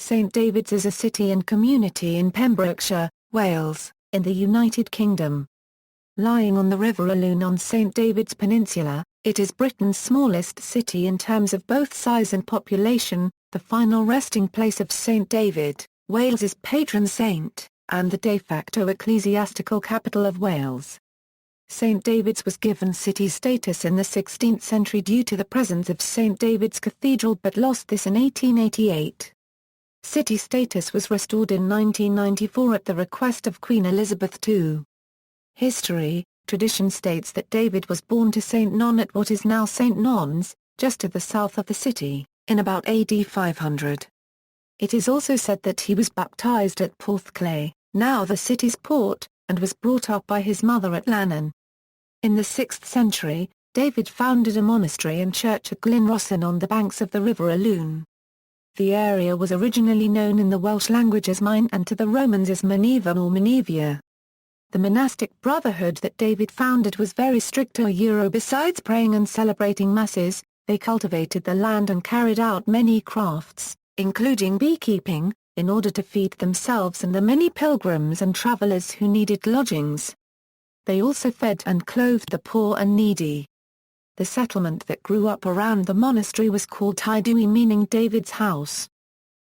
St Davids is a city and community in Pembrokeshire, Wales, in the United Kingdom. Lying on the River Alun on St Davids Peninsula, it is Britain's smallest city in terms of both size and population, the final resting place of St David, Wales's patron saint, and the de facto ecclesiastical capital of Wales. St David's was given city status in the 16th century due to the presence of St David's Cathedral but lost this in 1888. City status was restored in 1994 at the request of Queen Elizabeth II. History: tradition states that David was born to St Non at what is now St Non's, just to the south of the city, in about AD 500. It is also said that he was baptized at Porthclay, now the city's port, and was brought up by his mother at Lannan. In the 6th century, David founded a monastery and church at Glynrossan on the banks of the River Alun. The area was originally known in the Welsh language as Maen and to the Romans as Meneva or Menevia. The monastic brotherhood that David founded was very strict. Besides praying and celebrating masses, they cultivated the land and carried out many crafts, including beekeeping, in order to feed themselves and the many pilgrims and travelers who needed lodgings. They also fed and clothed the poor and needy. The settlement that grew up around the monastery was called Tyddewi, meaning David's house.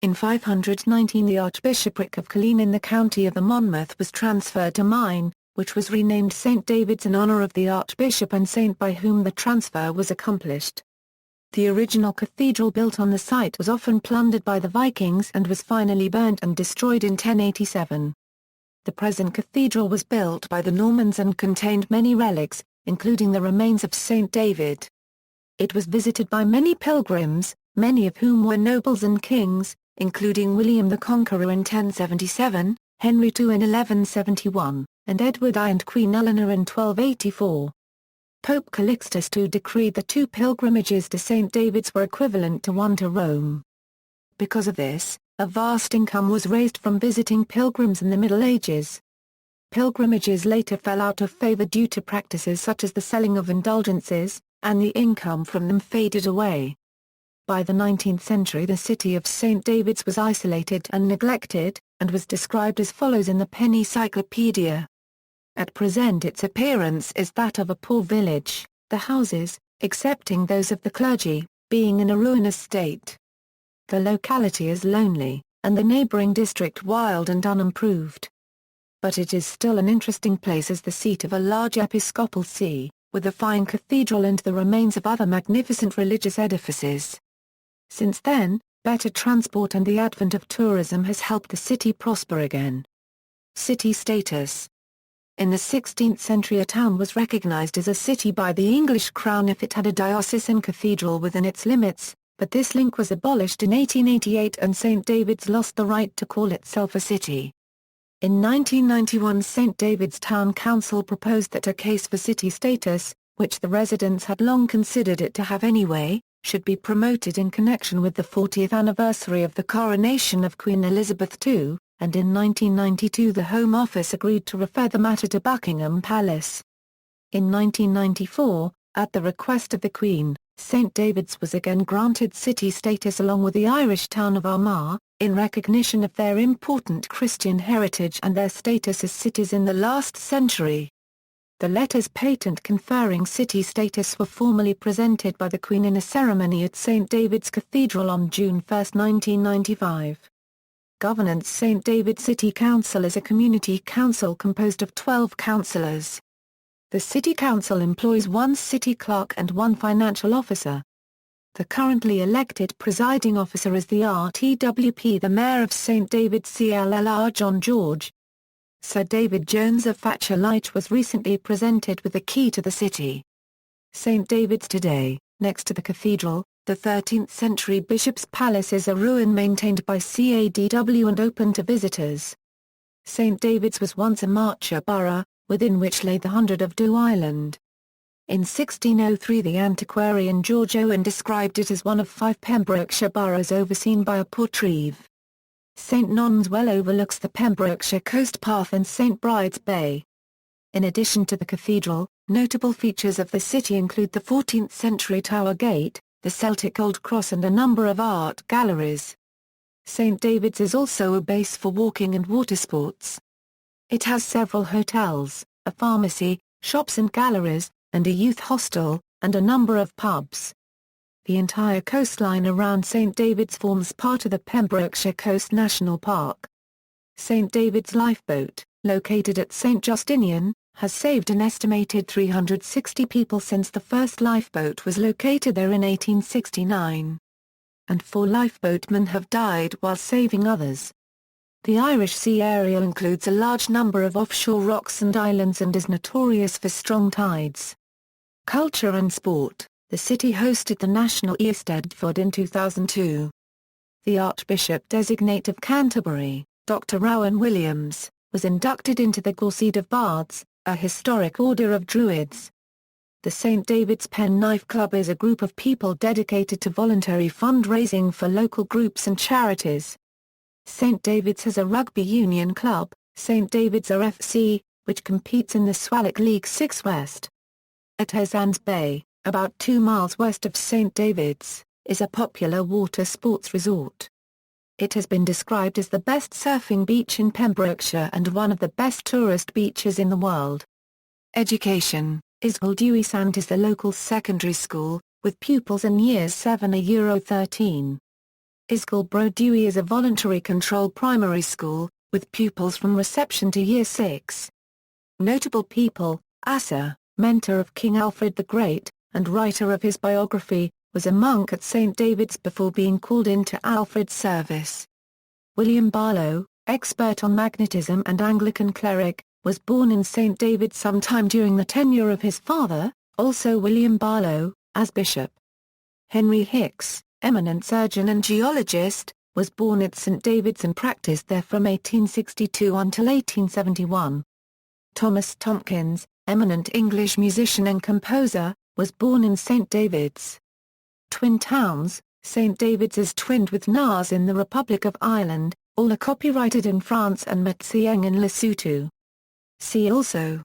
In 519 the Archbishopric of Culzean in the county of the Monmouth was transferred to Maen, which was renamed St David's in honour of the Archbishop and saint by whom the transfer was accomplished. The original cathedral built on the site was often plundered by the Vikings and was finally burnt and destroyed in 1087. The present cathedral was built by the Normans and contained many relics, including the remains of St David. It was visited by many pilgrims, many of whom were nobles and kings, including William the Conqueror in 1077, Henry II in 1171, and Edward I and Queen Eleanor in 1284. Pope Calixtus II decreed the 2 pilgrimages to St David's were equivalent to one to Rome. Because of this, a vast income was raised from visiting pilgrims in the Middle Ages. Pilgrimages later fell out of favor due to practices such as the selling of indulgences, and the income from them faded away. By the 19th century the city of St David's was isolated and neglected, and was described as follows in the Penny Cyclopedia. At present its appearance is that of a poor village, the houses, excepting those of the clergy, being in a ruinous state. The locality is lonely, and the neighbouring district wild and unimproved. But it is still an interesting place as the seat of a large episcopal see, with a fine cathedral and the remains of other magnificent religious edifices. Since then, better transport and the advent of tourism has helped the city prosper again. City status. In the 16th century a town was recognised as a city by the English crown if it had a diocesan cathedral within its limits, but this link was abolished in 1888 and St David's lost the right to call itself a city. In 1991 St David's Town Council proposed that a case for city status, which the residents had long considered it to have anyway, should be promoted in connection with the 40th anniversary of the coronation of Queen Elizabeth II, and in 1992 the Home Office agreed to refer the matter to Buckingham Palace. In 1994, at the request of the Queen, St David's was again granted city status along with the Irish town of Armagh, in recognition of their important Christian heritage and their status as cities in the last century. The letters patent conferring city status were formally presented by the Queen in a ceremony at St David's Cathedral on June 1, 1995. Governance. St David's City Council is a community council composed of 12 councillors. The City Council employs one city clerk and one financial officer. The currently elected presiding officer is the RTWP, the Mayor of St David's CLLR John George. Sir David Jones of Thatcher Light was recently presented with the key to the city. St David's today, next to the cathedral, the 13th century Bishop's Palace is a ruin maintained by CADW and open to visitors. St David's was once a marcher borough, within which lay the hundred of Dew Island. In 1603 the antiquarian George Owen described it as one of 5 Pembrokeshire boroughs overseen by a portreeve. St Non's well overlooks the Pembrokeshire coast path and St Bride's Bay. In addition to the cathedral, notable features of the city include the 14th century Tower Gate, the Celtic Old Cross and a number of art galleries. St Davids is also a base for walking and water sports. It has several hotels, a pharmacy, shops and galleries, and a youth hostel, and a number of pubs. The entire coastline around St Davids forms part of the Pembrokeshire Coast National Park. St Davids Lifeboat, located at St Justinian, has saved an estimated 360 people since the first lifeboat was located there in 1869. And 4 lifeboatmen have died while saving others. The Irish Sea area includes a large number of offshore rocks and islands and is notorious for strong tides. Culture and sport. The city hosted the National Eisteddfod in 2002. The Archbishop-designate of Canterbury, Dr. Rowan Williams, was inducted into the Gorseed of Bards, a historic order of Druids. The St Davids Pen Knife Club is a group of people dedicated to voluntary fundraising for local groups and charities. St Davids has a rugby union club, St Davids RFC, which competes in the Swallow League 6 West. At Hezans Bay, about 2 miles west of St Davids, is a popular water sports resort. It has been described as the best surfing beach in Pembrokeshire and one of the best tourist beaches in the world. Education. Ysgol Dewi Sant is the local secondary school, with pupils in years 7 to Year 13. Ysgol Bro Dewi is a voluntary control primary school, with pupils from reception to year 6. Notable people: Asa, mentor of King Alfred the Great, and writer of his biography, was a monk at St David's before being called into Alfred's service. William Barlow, expert on magnetism and Anglican cleric, was born in St David's sometime during the tenure of his father, also William Barlow, as bishop. Henry Hicks, eminent surgeon and geologist, was born at St David's and practiced there from 1862 until 1871. Thomas Tomkins, eminent English musician and composer, was born in St David's. Twin towns. St David's is twinned with Naas in the Republic of Ireland, all are copyrighted in France, and Metsieng in Lesotho. See also: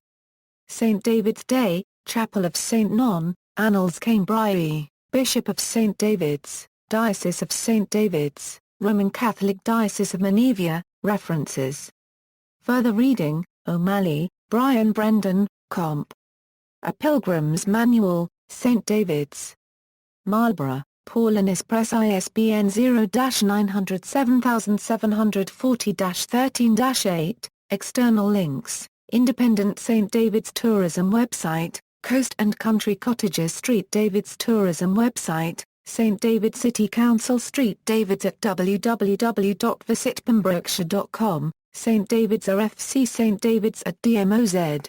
St David's Day, Chapel of St Non, Annals Cambrai, Bishop of St David's, Diocese of St David's, Roman Catholic Diocese of Menevia. References. Further reading: O'Malley, Brian Brendan, Comp. A Pilgrim's Manual, St David's. Marlborough, Paulinus Press, ISBN 0-907740-13-8, external links, Independent St David's Tourism website, Coast and Country Cottages Street David's Tourism website, St David's City Council Street David's at www.visitpembrokeshire.com, St David's RFC St David's at DMOZ.